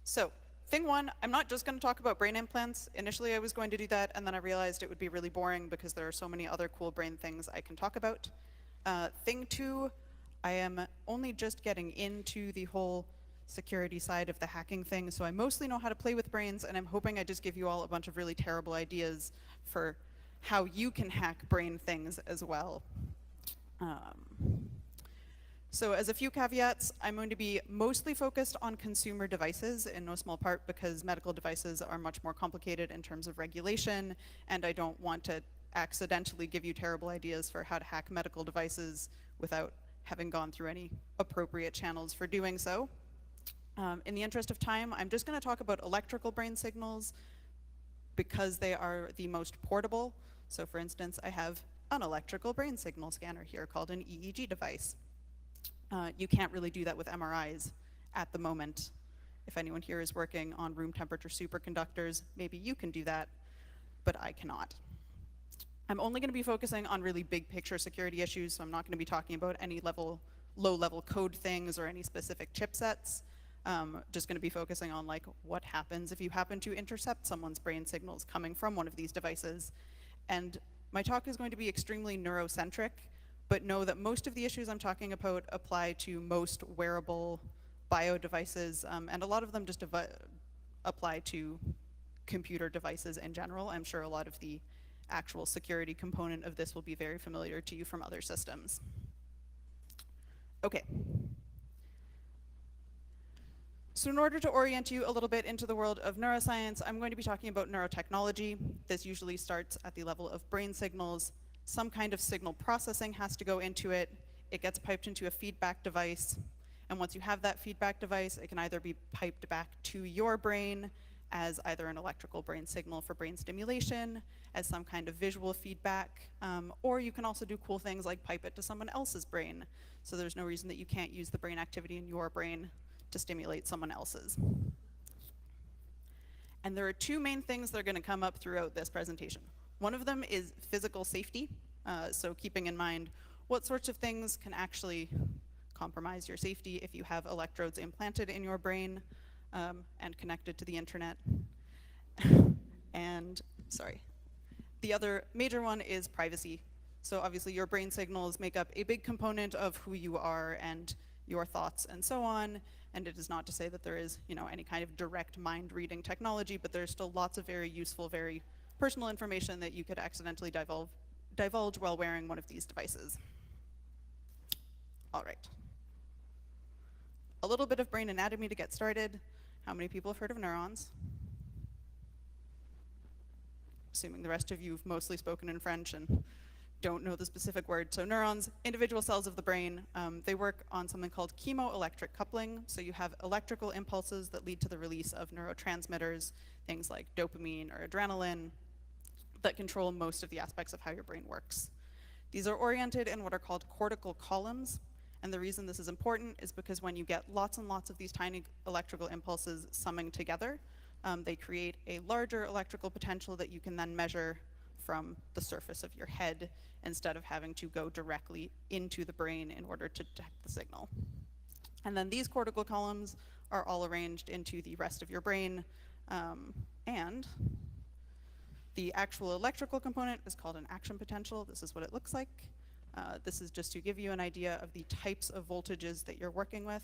So, thing one, I'm not just going to talk about brain implants. Initially, I was going to do that, and then I realized it would be really boring because there are so many other cool brain things I can talk about. Thing two, I am only just getting into the whole security side of the hacking thing, so I mostly know how to play with brains, and I'm hoping I just give you all a bunch of really terrible ideas for how you can hack brain things as well. So as a few caveats, I'm going to be mostly focused on consumer devices, in no small part because medical devices are much more complicated in terms of regulation, and I don't want to accidentally give you terrible ideas for how to hack medical devices without having gone through any appropriate channels for doing so. In the interest of time, I'm just going to talk about electrical brain signals because they are the most portable. So for instance, I have an electrical brain signal scanner here called an EEG device. You can't really do that with MRIs at the moment. If anyone here is working on room temperature superconductors, maybe you can do that, but I cannot. I'm only going to be focusing on really big picture security issues, so I'm not going to be talking about any low-level code things or any specific chipsets. Just going to be focusing on like what happens if you happen to intercept someone's brain signals coming from one of these devices. And my talk is going to be extremely neurocentric, but know that most of the issues I'm talking about apply to most wearable bio devices, and a lot of them just apply to computer devices in general. I'm sure a lot of the actual security component of this will be very familiar to you from other systems. Okay. So in order to orient you a little bit into the world of neuroscience, I'm going to be talking about neurotechnology. This usually starts at the level of brain signals. Some kind of signal processing has to go into it. It gets piped into a feedback device. And once you have that feedback device, it can either be piped back to your brain as either an electrical brain signal for brain stimulation, as some kind of visual feedback, or you can also do cool things like pipe it to someone else's brain. So there's no reason that you can't use the brain activity in your brain to stimulate someone else's. And there are two main things that are going to come up throughout this presentation. One of them is physical safety, so keeping in mind what sorts of things can actually compromise your safety if you have electrodes implanted in your brain and connected to the internet. And, sorry. The other major one is privacy. So obviously your brain signals make up a big component of who you are and your thoughts and so on. And it is not to say that there is, any kind of direct mind reading technology, but there's still lots of very useful, very personal information that you could accidentally divulge while wearing one of these devices. All right. A little bit of brain anatomy to get started. How many people have heard of neurons? Assuming the rest of you have mostly spoken in French and don't know the specific word. So neurons, individual cells of the brain, they work on something called chemoelectric coupling. So you have electrical impulses that lead to the release of neurotransmitters, things like dopamine or adrenaline, that control most of the aspects of how your brain works. These are oriented in what are called cortical columns, and the reason this is important is because when you get lots and lots of these tiny electrical impulses summing together, they create a larger electrical potential that you can then measure from the surface of your head instead of having to go directly into the brain in order to detect the signal. And then these cortical columns are all arranged into the rest of your brain, and the actual electrical component is called an action potential. This is what it looks like. This is just to give you an idea of the types of voltages that you're working with.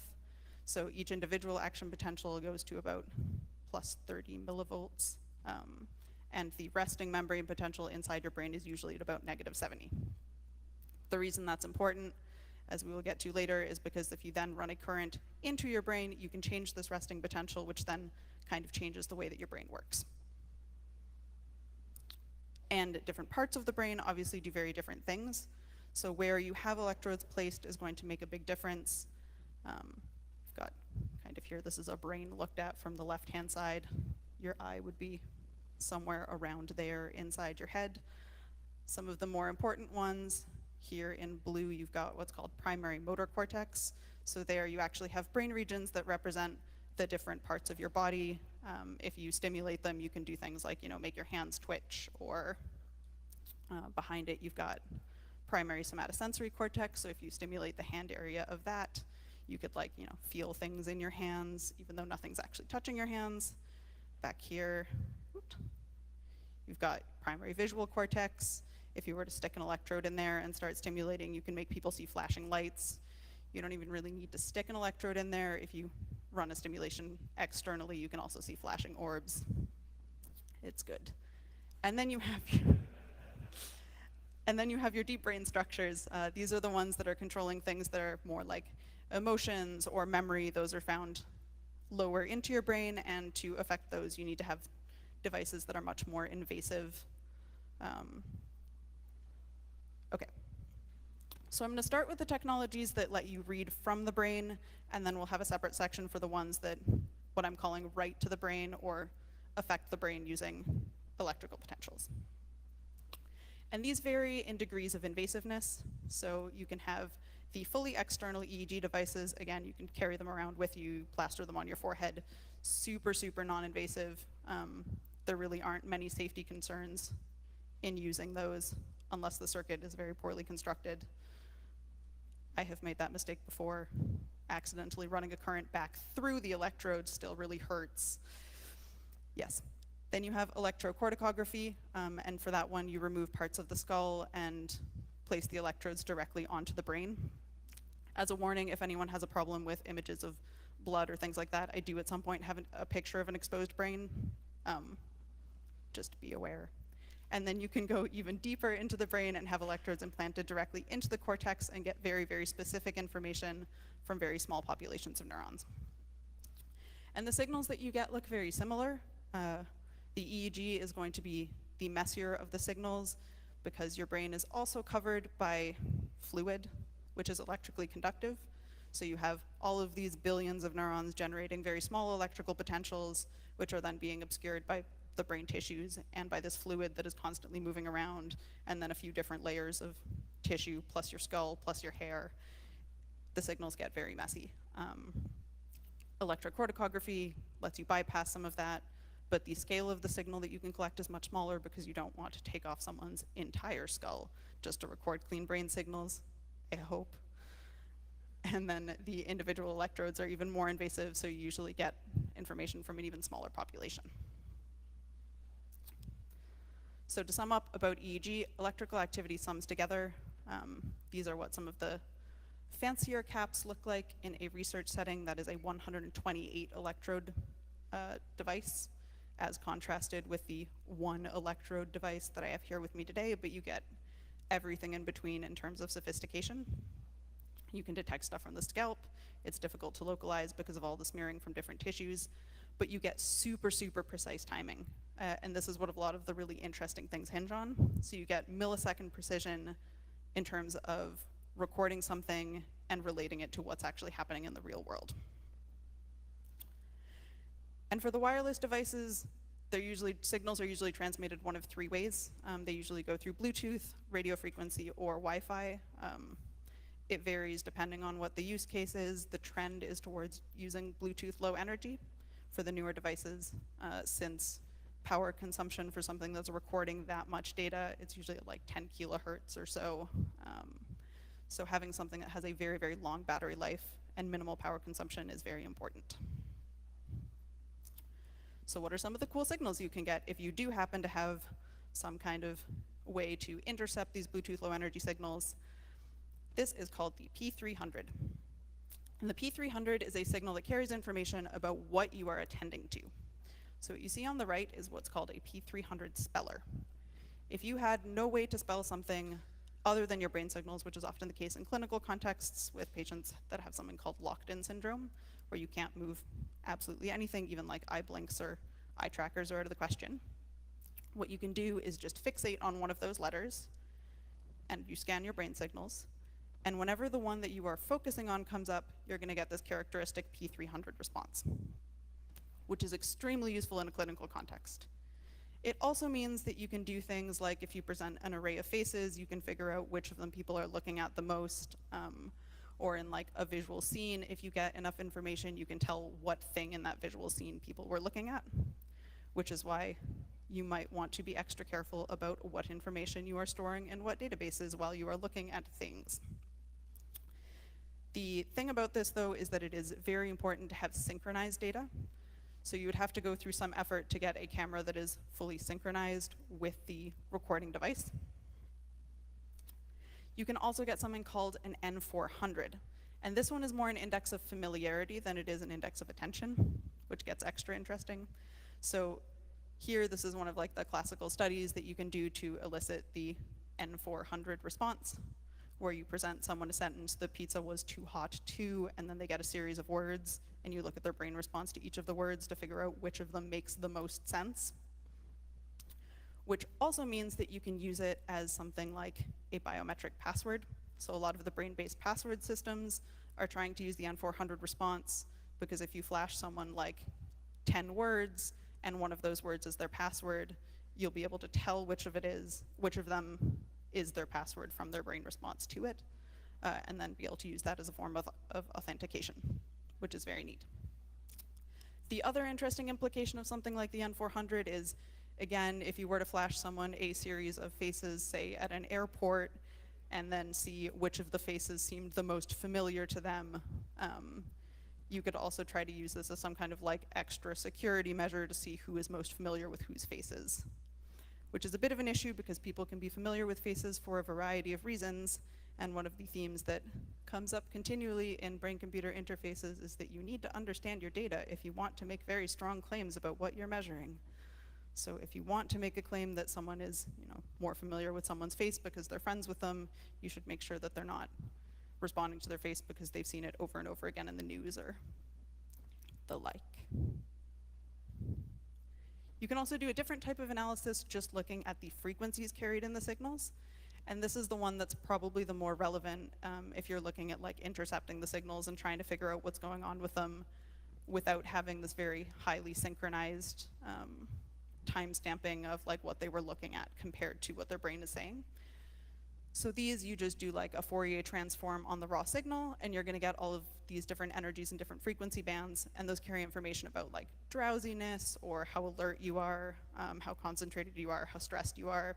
So each individual action potential goes to about plus 30 millivolts. And the resting membrane potential inside your brain is usually at about negative 70. The reason that's important, as we will get to later, is because if you then run a current into your brain, you can change this resting potential, which then kind of changes the way that your brain works. And different parts of the brain obviously do very different things. So where you have electrodes placed is going to make a big difference. I've got kind of here, this is a brain looked at from the left-hand side. Your eye would be somewhere around there inside your head. Some of the more important ones, here in blue, you've got what's called primary motor cortex. So there you actually have brain regions that represent the different parts of your body. If you stimulate them, you can do things like, make your hands twitch, or behind it, you've got primary somatosensory cortex. So if you stimulate the hand area of that, You could like, feel things in your hands, even though nothing's actually touching your hands. Back here, you've got primary visual cortex. If you were to stick an electrode in there and start stimulating, you can make people see flashing lights. You don't even really need to stick an electrode in there. If you run a stimulation externally, you can also see flashing orbs. It's good. And then you have your deep brain structures. These are the ones that are controlling things that are more like emotions or memory. Those are found lower into your brain, and to affect those, you need to have devices that are much more invasive. Okay. So I'm going to start with the technologies that let you read from the brain, and then we'll have a separate section for the ones that, what I'm calling write to the brain or affect the brain using electrical potentials. And these vary in degrees of invasiveness. So you can have the fully external EEG devices. Again, you can carry them around with you, plaster them on your forehead. Super, super non-invasive. There really aren't many safety concerns in using those unless the circuit is very poorly constructed. I have made that mistake before. Accidentally running a current back through the electrode still really hurts. Yes. Then you have electrocorticography, and for that one, you remove parts of the skull and place the electrodes directly onto the brain. As a warning, if anyone has a problem with images of blood or things like that, I do at some point have a picture of an exposed brain. Just be aware. And then you can go even deeper into the brain and have electrodes implanted directly into the cortex and get very, very specific information from very small populations of neurons. And the signals that you get look very similar. The EEG is going to be the messier of the signals because your brain is also covered by fluid, which is electrically conductive. So you have all of these billions of neurons generating very small electrical potentials, which are then being obscured by the brain tissues and by this fluid that is constantly moving around, and then a few different layers of tissue, plus your skull, plus your hair. The signals get very messy. Electrocorticography lets you bypass some of that, but the scale of the signal that you can collect is much smaller because you don't want to take off someone's entire skull just to record clean brain signals, I hope. And then the individual electrodes are even more invasive, so you usually get information from an even smaller population. So to sum up about EEG, electrical activity sums together. These are what some of the fancier caps look like in a research setting. That is a 128 electrode device, as contrasted with the one electrode device that I have here with me today, but you get everything in between in terms of sophistication. You can detect stuff from the scalp. It's difficult to localize because of all the smearing from different tissues, but you get super, super precise timing. And this is what a lot of the really interesting things hinge on. So you get millisecond precision in terms of recording something and relating it to what's actually happening in the real world. And for the wireless devices, signals are usually transmitted one of three ways. They usually go through Bluetooth, radio frequency, or Wi-Fi. It varies depending on what the use case is. The trend is towards using Bluetooth low energy for the newer devices, since power consumption for something that's recording that much data, it's usually at like 10 kilohertz or so. So having something that has a very, very long battery life and minimal power consumption is very important. So what are some of the cool signals you can get if you do happen to have some kind of way to intercept these Bluetooth low energy signals? This is called the P300. And the P300 is a signal that carries information about what you are attending to. So what you see on the right is what's called a P300 speller. If you had no way to spell something other than your brain signals, which is often the case in clinical contexts with patients that have something called locked-in syndrome, where you can't move absolutely anything, even like eye blinks or eye trackers are out of the question, what you can do is just fixate on one of those letters, and you scan your brain signals, and whenever the one that you are focusing on comes up, you're going to get this characteristic P300 response, which is extremely useful in a clinical context. It also means that you can do things like if you present an array of faces, you can figure out which of them people are looking at the most, or in like a visual scene, if you get enough information, you can tell what thing in that visual scene people were looking at, which is why you might want to be extra careful about what information you are storing in what databases while you are looking at things. The thing about this, though, is that it is very important to have synchronized data. So you would have to go through some effort to get a camera that is fully synchronized with the recording device. You can also get something called an N400. And this one is more an index of familiarity than it is an index of attention, which gets extra interesting. So here, this is one of like the classical studies that you can do to elicit the N400 response, where you present someone a sentence, the pizza was too hot too, and then they get a series of words, and you look at their brain response to each of the words to figure out which of them makes the most sense. Which also means that you can use it as something like a biometric password. So a lot of the brain-based password systems are trying to use the N400 response, because if you flash someone like 10 words, and one of those words is their password, you'll be able to tell which of them is their password from their brain response to it, and then be able to use that as a form of authentication, which is very neat. The other interesting implication of something like the N400 is, again, if you were to flash someone a series of faces, say at an airport, and then see which of the faces seemed the most familiar to them, you could also try to use this as some kind of like extra security measure to see who is most familiar with whose faces, which is a bit of an issue because people can be familiar with faces for a variety of reasons. And one of the themes that comes up continually in brain-computer interfaces is that you need to understand your data if you want to make very strong claims about what you're measuring. So if you want to make a claim that someone is, more familiar with someone's face because they're friends with them, you should make sure that they're not responding to their face because they've seen it over and over again in the news or the like. You can also do a different type of analysis just looking at the frequencies carried in the signals. And this is the one that's probably the more relevant if you're looking at like intercepting the signals and trying to figure out what's going on with them without having this very highly synchronized time stamping of like what they were looking at compared to what their brain is saying. So these, you just do like a Fourier transform on the raw signal, and you're gonna get all of these different energies and different frequency bands, and those carry information about like drowsiness, or how alert you are, how concentrated you are, how stressed you are.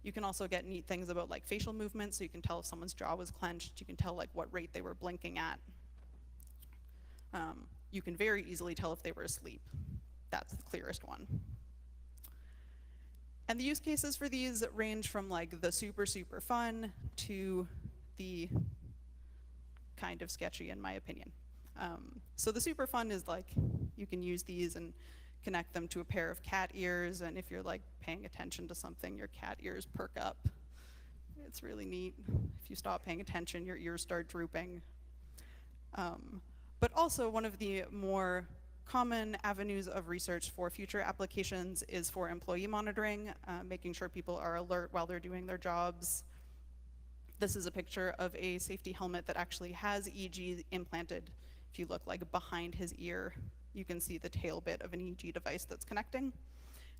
You can also get neat things about like facial movements, so you can tell if someone's jaw was clenched, you can tell like what rate they were blinking at. You can very easily tell if they were asleep. That's the clearest one. And the use cases for these range from like the super, super fun to the kind of sketchy, in my opinion. So the super fun is like, you can use these and connect them to a pair of cat ears, and if you're like paying attention to something, your cat ears perk up. It's really neat. If you stop paying attention, your ears start drooping. But also one of the more common avenues of research for future applications is for employee monitoring, making sure people are alert while they're doing their jobs. This is a picture of a safety helmet that actually has EEG implanted. If you look like behind his ear, you can see the tail bit of an EEG device that's connecting.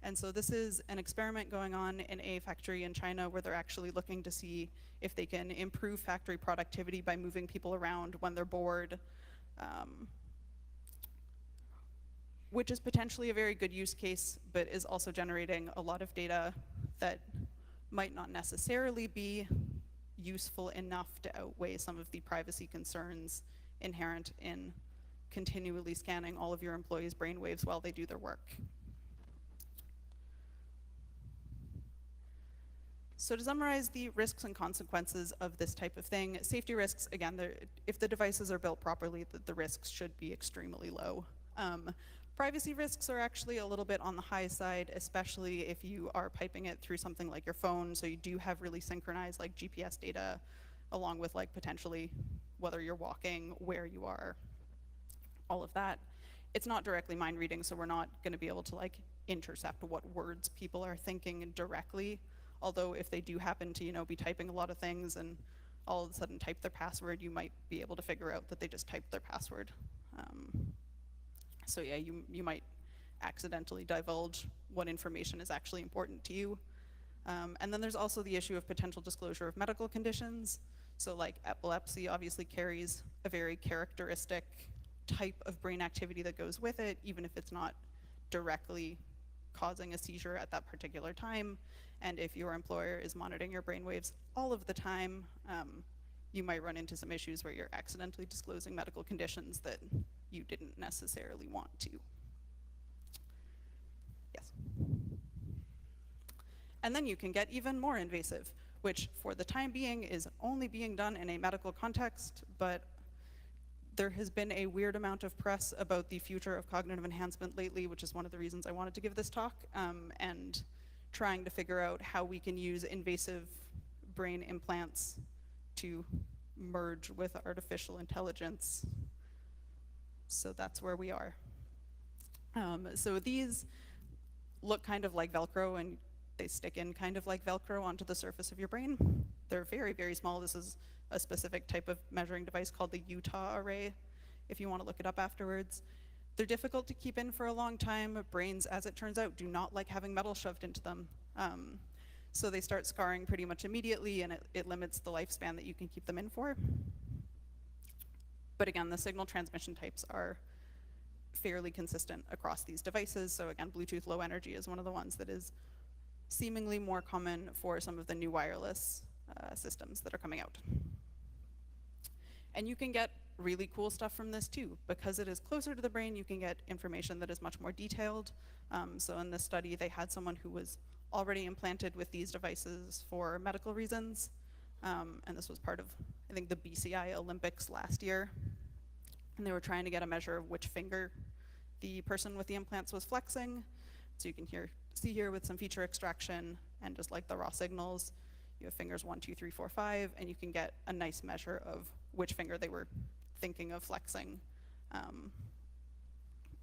And so this is an experiment going on in a factory in China where they're actually looking to see if they can improve factory productivity by moving people around when they're bored, which is potentially a very good use case, but is also generating a lot of data that might not necessarily be useful enough to outweigh some of the privacy concerns inherent in continually scanning all of your employees' brainwaves while they do their work. So to summarize the risks and consequences of this type of thing, safety risks, again, if the devices are built properly, the risks should be extremely low. Privacy risks are actually a little bit on the high side, especially if you are piping it through something like your phone, so you do have really synchronized like GPS data, along with like potentially whether you're walking, where you are, all of that. It's not directly mind reading, so we're not gonna be able to like intercept what words people are thinking directly, although if they do happen to be typing a lot of things and all of a sudden type their password, you might be able to figure out that they just typed their password. So yeah, you might accidentally divulge what information is actually important to you. And then there's also the issue of potential disclosure of medical conditions. So like epilepsy obviously carries a very characteristic type of brain activity that goes with it, even if it's not directly causing a seizure at that particular time. And if your employer is monitoring your brainwaves all of the time, you might run into some issues where you're accidentally disclosing medical conditions that you didn't necessarily want to. Yes. And then you can get even more invasive, which for the time being is only being done in a medical context, but there has been a weird amount of press about the future of cognitive enhancement lately, which is one of the reasons I wanted to give this talk, and trying to figure out how we can use invasive brain implants to merge with artificial intelligence. So that's where we are. So these look kind of like Velcro, and they stick in kind of like Velcro onto the surface of your brain. They're very, very small. This is a specific type of measuring device called the Utah array, if you want to look it up afterwards. They're difficult to keep in for a long time. Brains, as it turns out, do not like having metal shoved into them. So they start scarring pretty much immediately, and it limits the lifespan that you can keep them in for. But again, the signal transmission types are fairly consistent across these devices. So again, Bluetooth Low Energy is one of the ones that is seemingly more common for some of the new wireless systems that are coming out. And you can get really cool stuff from this too. Because it is closer to the brain, you can get information that is much more detailed. So in this study, they had someone who was already implanted with these devices for medical reasons. And this was part of, I think, the BCI Olympics last year. And they were trying to get a measure of which finger the person with the implants was flexing. So you can see here with some feature extraction and just like the raw signals, you have fingers 1, 2, 3, 4, 5, and you can get a nice measure of which finger they were thinking of flexing,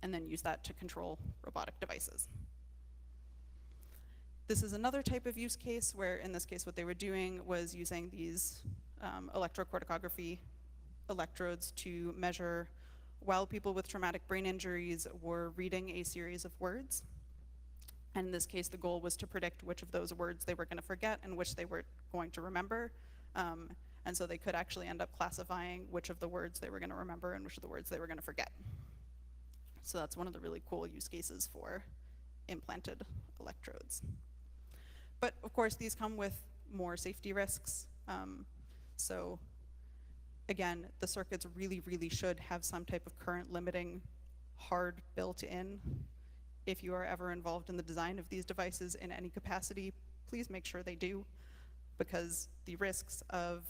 and then use that to control robotic devices. This is another type of use case where, in this case, what they were doing was using these electrocorticography electrodes to measure while people with traumatic brain injuries were reading a series of words. And in this case, the goal was to predict which of those words they were going to forget and which they were going to remember. And so they could actually end up classifying which of the words they were going to remember and which of the words they were going to forget. So that's one of the really cool use cases for implanted electrodes. But of course, these come with more safety risks. So again, the circuits really, really should have some type of current limiting hard built in. If you are ever involved in the design of these devices in any capacity, please make sure they do, because the risks of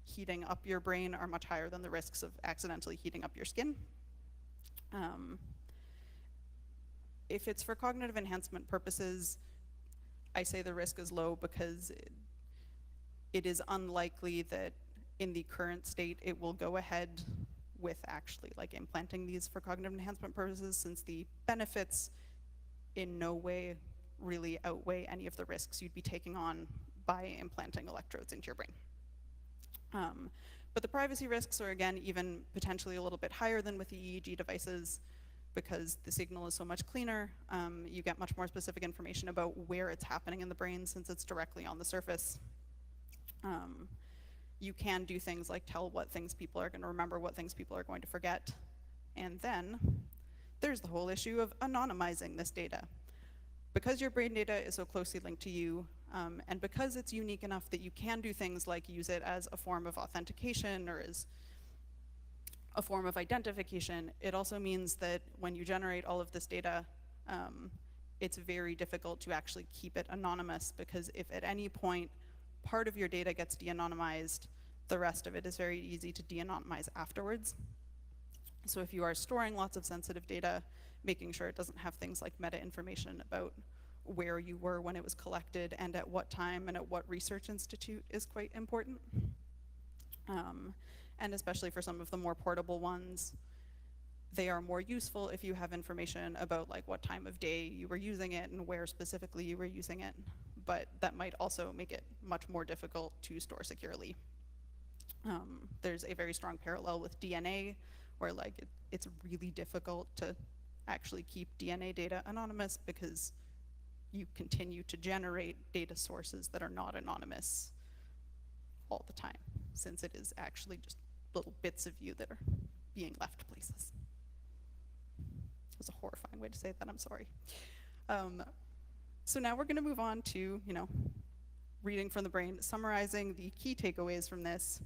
heating up your brain are much higher than the risks of accidentally heating up your skin. If it's for cognitive enhancement purposes, I say the risk is low because it is unlikely that in the current state it will go ahead with actually like implanting these for cognitive enhancement purposes, since the benefits in no way really outweigh any of the risks you'd be taking on by implanting electrodes into your brain. But the privacy risks are, again, even potentially a little bit higher than with the EEG devices, because the signal is so much cleaner. You get much more specific information about where it's happening in the brain since it's directly on the surface. You can do things like tell what things people are going to remember, what things people are going to forget. And then there's the whole issue of anonymizing this data. Because your brain data is so closely linked to you, and because it's unique enough that you can do things like use it as a form of authentication or as a form of identification, it also means that when you generate all of this data, it's very difficult to actually keep it anonymous, because if at any point part of your data gets de-anonymized, the rest of it is very easy to de-anonymize afterwards. So if you are storing lots of sensitive data, making sure it doesn't have things like meta information about where you were when it was collected and at what time and at what research institute is quite important. And especially for some of the more portable ones, they are more useful if you have information about like what time of day you were using it and where specifically you were using it. But that might also make it much more difficult to store securely. There's a very strong parallel with DNA, where like it's really difficult to actually keep DNA data anonymous because you continue to generate data sources that are not anonymous all the time, since it is actually just little bits of you that are being left places. It was a horrifying way to say that, I'm sorry. So now we're going to move on to, reading from the brain, summarizing the key takeaways from this.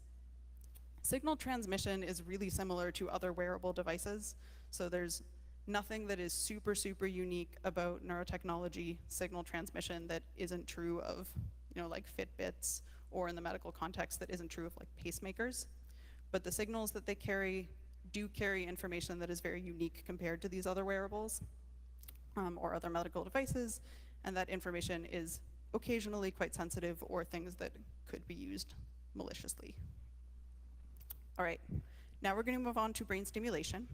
Signal transmission is really similar to other wearable devices. So there's nothing that is super, super unique about neurotechnology signal transmission that isn't true of, like Fitbits, or in the medical context that isn't true of like pacemakers. But the signals that they carry do carry information that is very unique compared to these other wearables or other medical devices, and that information is occasionally quite sensitive or things that could be used maliciously. All right, now we're going to move on to brain stimulation,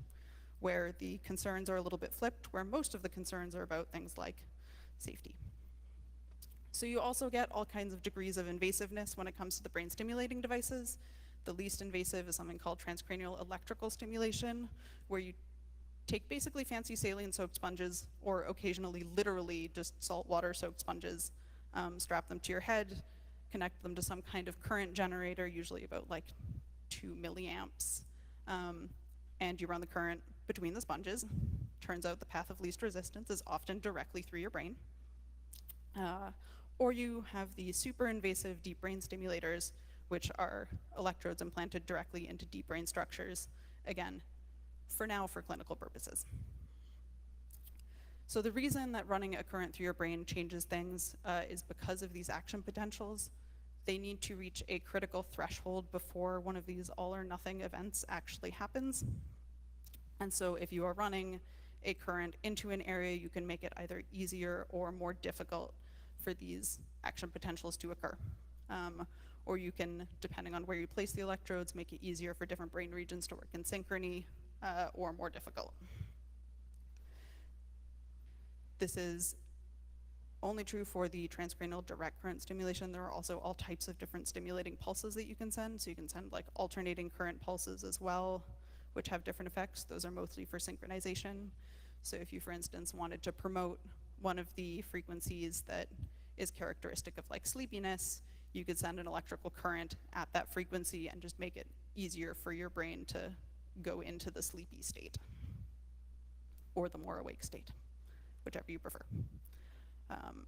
where the concerns are a little bit flipped, where most of the concerns are about things like safety. So you also get all kinds of degrees of invasiveness when it comes to the brain stimulating devices. The least invasive is something called transcranial electrical stimulation, where you take basically fancy saline soaked sponges, or occasionally literally just saltwater soaked sponges, strap them to your head, connect them to some kind of current generator, usually about like 2 milliamps, and you run the current between the sponges. Turns out the path of least resistance is often directly through your brain. Or you have the super invasive deep brain stimulators, which are electrodes implanted directly into deep brain structures, again, for now for clinical purposes. So the reason that running a current through your brain changes things is because of these action potentials. They need to reach a critical threshold before one of these all or nothing events actually happens. And so if you are running a current into an area, you can make it either easier or more difficult for these action potentials to occur. Or you can, depending on where you place the electrodes, make it easier for different brain regions to work in synchrony, or more difficult. This is only true for the transcranial direct current stimulation. There are also all types of different stimulating pulses that you can send. So you can send like alternating current pulses as well, which have different effects. Those are mostly for synchronization. So if you, for instance, wanted to promote one of the frequencies that is characteristic of like sleepiness, you could send an electrical current at that frequency and just make it easier for your brain to go into the sleepy state or the more awake state, whichever you prefer.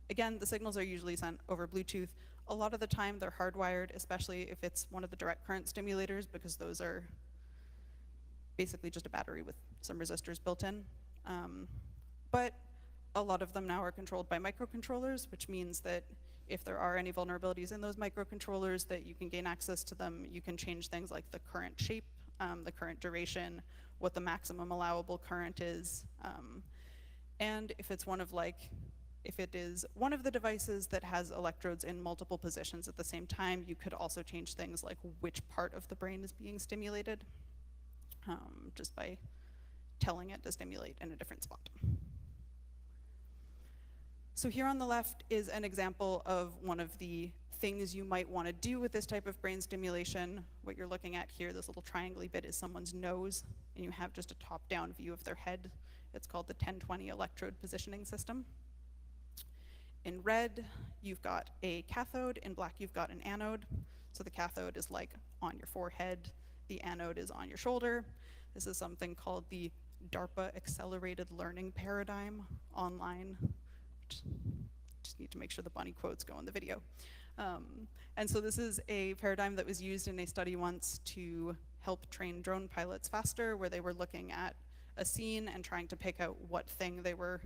Again, the signals are usually sent over Bluetooth. A lot of the time they're hardwired, especially if it's one of the direct current stimulators, because those are basically just a battery with some resistors built in. But a lot of them now are controlled by microcontrollers, which means that if there are any vulnerabilities in those microcontrollers, that you can gain access to them. You can change things like the current shape, the current duration, what the maximum allowable current is. And if it's if it is one of the devices that has electrodes in multiple positions at the same time, you could also change things like which part of the brain is being stimulated, just by telling it to stimulate in a different spot. So here on the left is an example of one of the things you might want to do with this type of brain stimulation. What you're looking at here, this little triangle-y bit, is someone's nose, and you have just a top-down view of their head. It's called the 1020 electrode positioning system. In red, you've got a cathode. In black, you've got an anode. So the cathode is like on your forehead. The anode is on your shoulder. This is something called the DARPA Accelerated Learning Paradigm online. Just need to make sure the bunny quotes go in the video. And so this is a paradigm that was used in a study once to help train drone pilots faster, where they were looking at a scene and trying to pick out what thing they were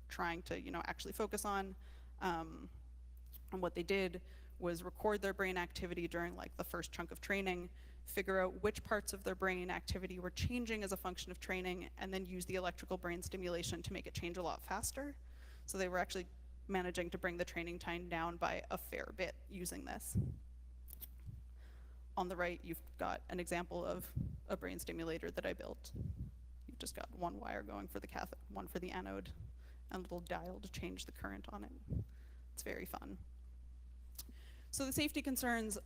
trying to actually focus on. And what they did was record their brain activity during like the first chunk of training, figure out which parts of their brain activity were changing as a function of training, and then use the electrical brain stimulation to make it change a lot faster. So they were actually managing to bring the training time down by a fair bit using this. On the right, you've got an example of a brain stimulator that I built. You've just got one wire going for the cathode, one for the anode, and a little dial to change the current on it. It's very fun. So the safety concerns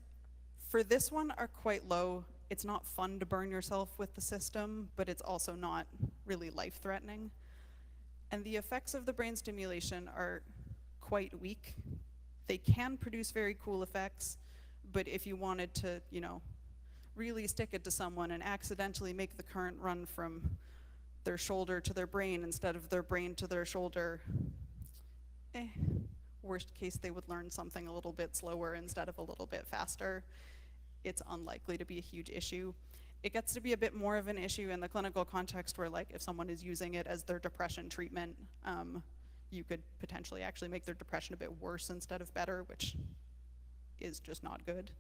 for this one are quite low. It's not fun to burn yourself with the system, but it's also not really life-threatening. And the effects of the brain stimulation are quite weak. They can produce very cool effects, but if you wanted to, really stick it to someone and accidentally make the current run from their shoulder to their brain instead of their brain to their shoulder, Worst case, they would learn something a little bit slower instead of a little bit faster. It's unlikely to be a huge issue. It gets to be a bit more of an issue in the clinical context where, like, if someone is using it as their depression treatment, you could potentially actually make their depression a bit worse instead of better, which is just not good.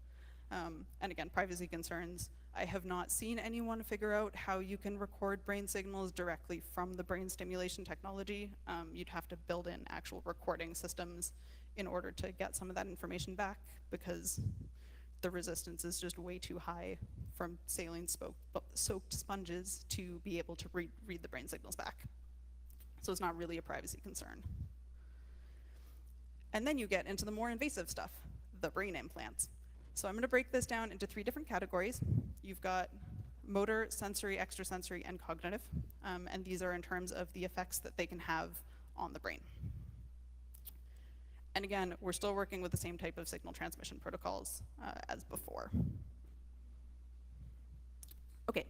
And again, privacy concerns. I have not seen anyone figure out how you can record brain signals directly from the brain stimulation technology. You'd have to build in actual recording systems in order to get some of that information back, because the resistance is just way too high from saline-soaked sponges to be able to read the brain signals back. So it's not really a privacy concern. And then you get into the more invasive stuff, the brain implants. So I'm going to break this down into 3 different categories. You've got motor, sensory, extrasensory, and cognitive. And these are in terms of the effects that they can have on the brain. And again, we're still working with the same type of signal transmission protocols as before. Okay,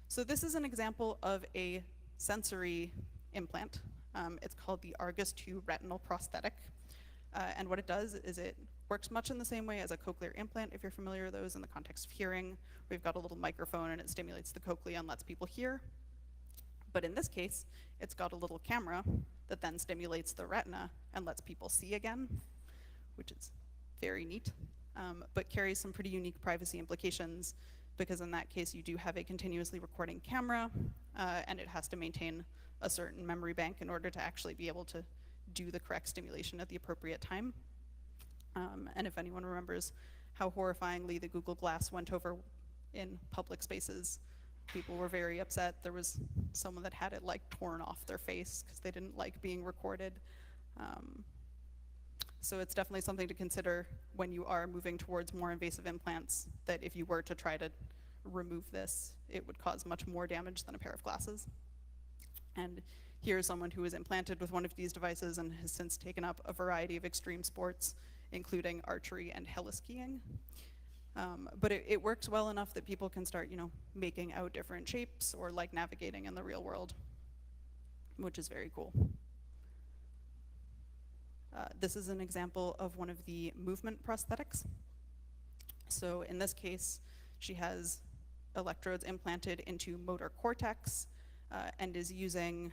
so this is an example of a sensory implant. It's called the Argus 2 retinal prosthetic. And what it does is it works much in the same way as a cochlear implant, if you're familiar with those in the context of hearing. We've got a little microphone and it stimulates the cochlea and lets people hear. But in this case, it's got a little camera that then stimulates the retina and lets people see again, which is very neat, but carries some pretty unique privacy implications, because in that case you do have a continuously recording camera, and it has to maintain a certain memory bank in order to actually be able to do the correct stimulation at the appropriate time. And if anyone remembers how horrifyingly the Google Glass went over in public spaces, people were very upset. There was someone that had it like torn off their face because they didn't like being recorded. So it's definitely something to consider when you are moving towards more invasive implants, that if you were to try to remove this, it would cause much more damage than a pair of glasses. And here's someone who was implanted with one of these devices and has since taken up a variety of extreme sports, including archery and heliskiing. But it works well enough that people can start, making out different shapes or like navigating in the real world, which is very cool. This is an example of one of the movement prosthetics. So in this case, she has electrodes implanted into motor cortex and is using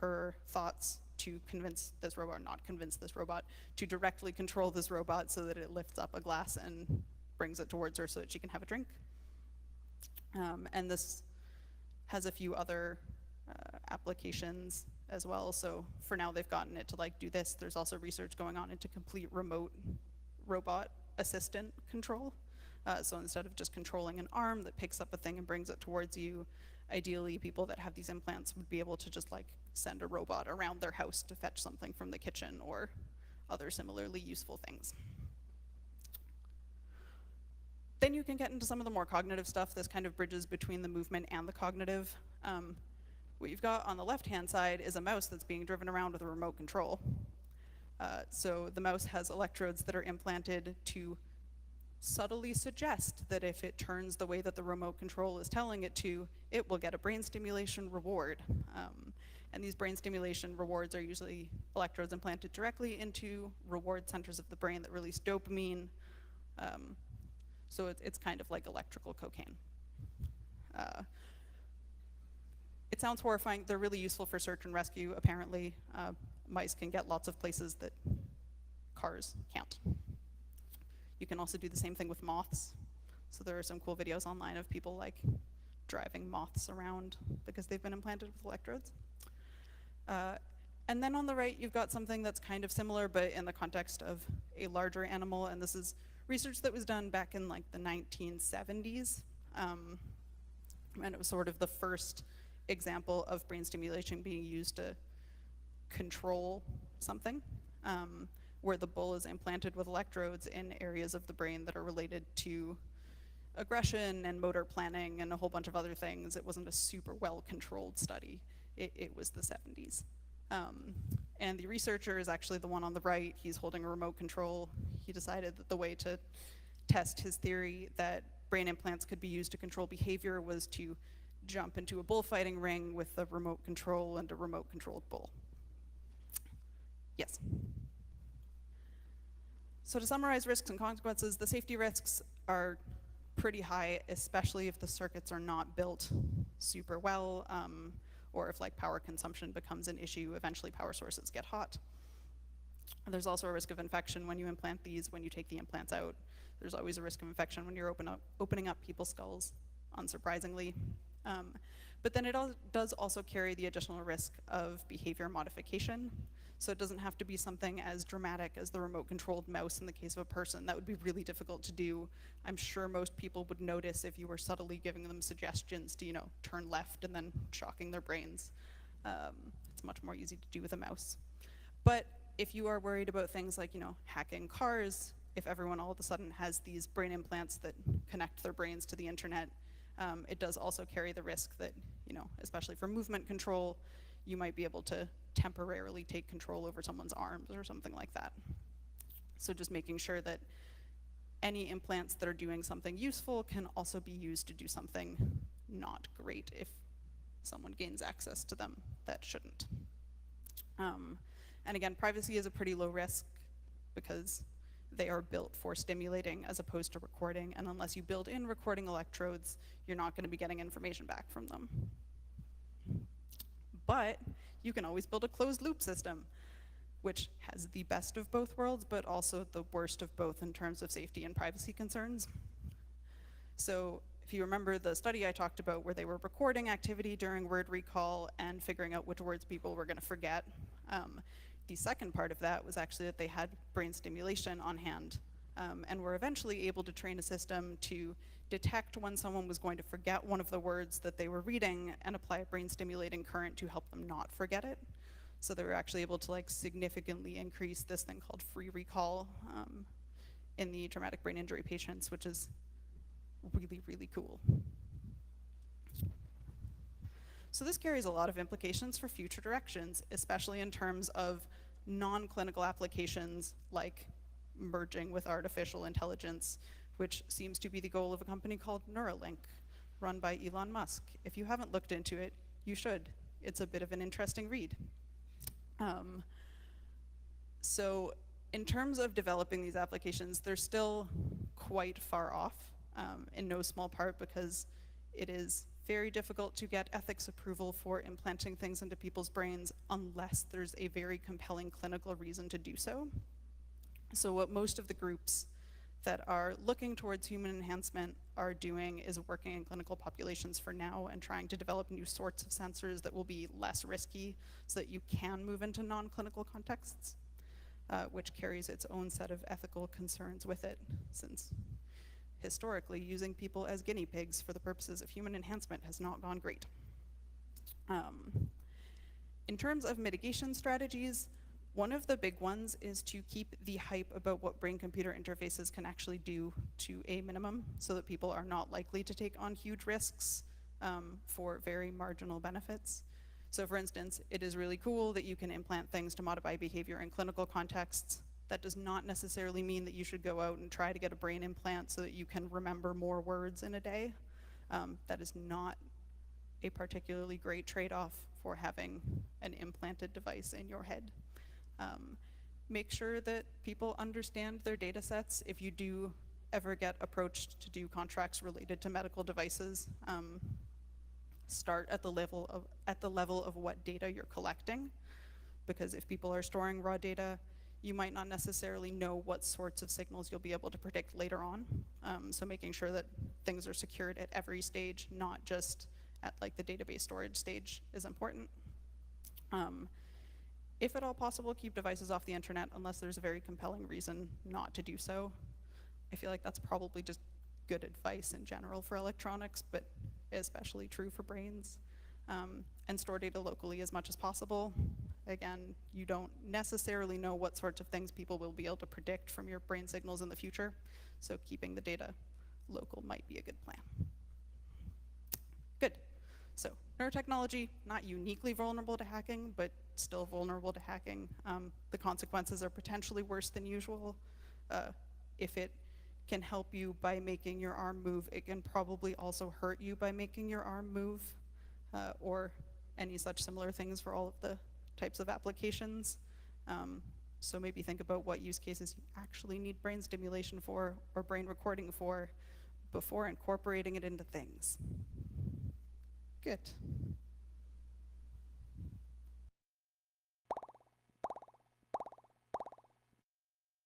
her thoughts to convince this robot, or not convince this robot, to directly control this robot so that it lifts up a glass and brings it towards her so that she can have a drink. And this has a few other applications as well. So for now, they've gotten it to like do this. There's also research going on into complete remote robot assistant control. So instead of just controlling an arm that picks up a thing and brings it towards you, ideally people that have these implants would be able to just like send a robot around their house to fetch something from the kitchen or other similarly useful things. Then you can get into some of the more cognitive stuff. This kind of bridges between the movement and the cognitive. What you've got on the left-hand side is a mouse that's being driven around with a remote control. So the mouse has electrodes that are implanted to subtly suggest that if it turns the way that the remote control is telling it to, it will get a brain stimulation reward. And these brain stimulation rewards are usually electrodes implanted directly into reward centers of the brain that release dopamine. So it's kind of like electrical cocaine. It sounds horrifying. They're really useful for search and rescue, apparently. Mice can get lots of places that cars can't. You can also do the same thing with moths. So there are some cool videos online of people like driving moths around because they've been implanted with electrodes. And then on the right, you've got something that's kind of similar, but in the context of a larger animal. And this is research that was done back in like the 1970s. And it was sort of the first example of brain stimulation being used to control something, where the bull is implanted with electrodes in areas of the brain that are related to aggression and motor planning and a whole bunch of other things. It wasn't a super well-controlled study. It was the 70s. And the researcher is actually the one on the right. He's holding a remote control. He decided that the way to test his theory that brain implants could be used to control behavior was to jump into a bullfighting ring with a remote control and a remote-controlled bull. Yes? So to summarize risks and consequences, the safety risks are pretty high, especially if the circuits are not built super well, or if like power consumption becomes an issue, eventually power sources get hot. And there's also a risk of infection when you implant these, when you take the implants out. There's always a risk of infection when you're opening up people's skulls, unsurprisingly. But then it does also carry the additional risk of behavior modification. So it doesn't have to be something as dramatic as the remote-controlled mouse in the case of a person. That would be really difficult to do. I'm sure most people would notice if you were subtly giving them suggestions to, turn left and then shocking their brains. It's much more easy to do with a mouse. But if you are worried about things like, hacking cars, if everyone all of a sudden has these brain implants that connect their brains to the internet, it does also carry the risk that, especially for movement control, you might be able to temporarily take control over someone's arms or something like that. So just making sure that any implants that are doing something useful can also be used to do something not great if someone gains access to them that shouldn't. And again, privacy is a pretty low risk because they are built for stimulating as opposed to recording, and unless you build in recording electrodes, you're not going to be getting information back from them. But you can always build a closed loop system, which has the best of both worlds, but also the worst of both in terms of safety and privacy concerns. So if you remember the study I talked about where they were recording activity during word recall and figuring out which words people were going to forget, the second part of that was actually that they had brain stimulation on hand, and were eventually able to train a system to detect when someone was going to forget one of the words that they were reading and apply a brain stimulating current to help them not forget it. So they were actually able to significantly increase this thing called free recall in the traumatic brain injury patients, which is really, really cool. So this carries a lot of implications for future directions, especially in terms of non-clinical applications like merging with artificial intelligence, which seems to be the goal of a company called Neuralink, run by Elon Musk. If you haven't looked into it, you should. It's a bit of an interesting read. So in terms of developing these applications, they're still quite far off, in no small part because it is very difficult to get ethics approval for implanting things into people's brains unless there's a very compelling clinical reason to do so. So what most of the groups that are looking towards human enhancement are doing is working in clinical populations for now and trying to develop new sorts of sensors that will be less risky so that you can move into non-clinical contexts, which carries its own set of ethical concerns with it, since historically using people as guinea pigs for the purposes of human enhancement has not gone great. In terms of mitigation strategies, one of the big ones is to keep the hype about what brain-computer interfaces can actually do to a minimum so that people are not likely to take on huge risks for very marginal benefits. So for instance, it is really cool that you can implant things to modify behavior in clinical contexts. That does not necessarily mean that you should go out and try to get a brain implant so that you can remember more words in a day. That is not a particularly great trade-off for having an implanted device in your head. Make sure that people understand their data sets. If you do ever get approached to do contracts related to medical devices, start at the level of what data you're collecting, because if people are storing raw data, you might not necessarily know what sorts of signals you'll be able to predict later on. So making sure that things are secured at every stage, not just at the database storage stage, is important. If at all possible, keep devices off the internet unless there's a very compelling reason not to do so. I feel like that's probably just good advice in general for electronics, but especially true for brains. And store data locally as much as possible. Again, you don't necessarily know what sorts of things people will be able to predict from your brain signals in the future, so keeping the data local might be a good plan. Good. So neurotechnology, not uniquely vulnerable to hacking, but still vulnerable to hacking. The consequences are potentially worse than usual. If it can help you by making your arm move, it can probably also hurt you by making your arm move, or any such similar things for all of the types of applications. So maybe think about what use cases you actually need brain stimulation for or brain recording for before incorporating it into things. Good.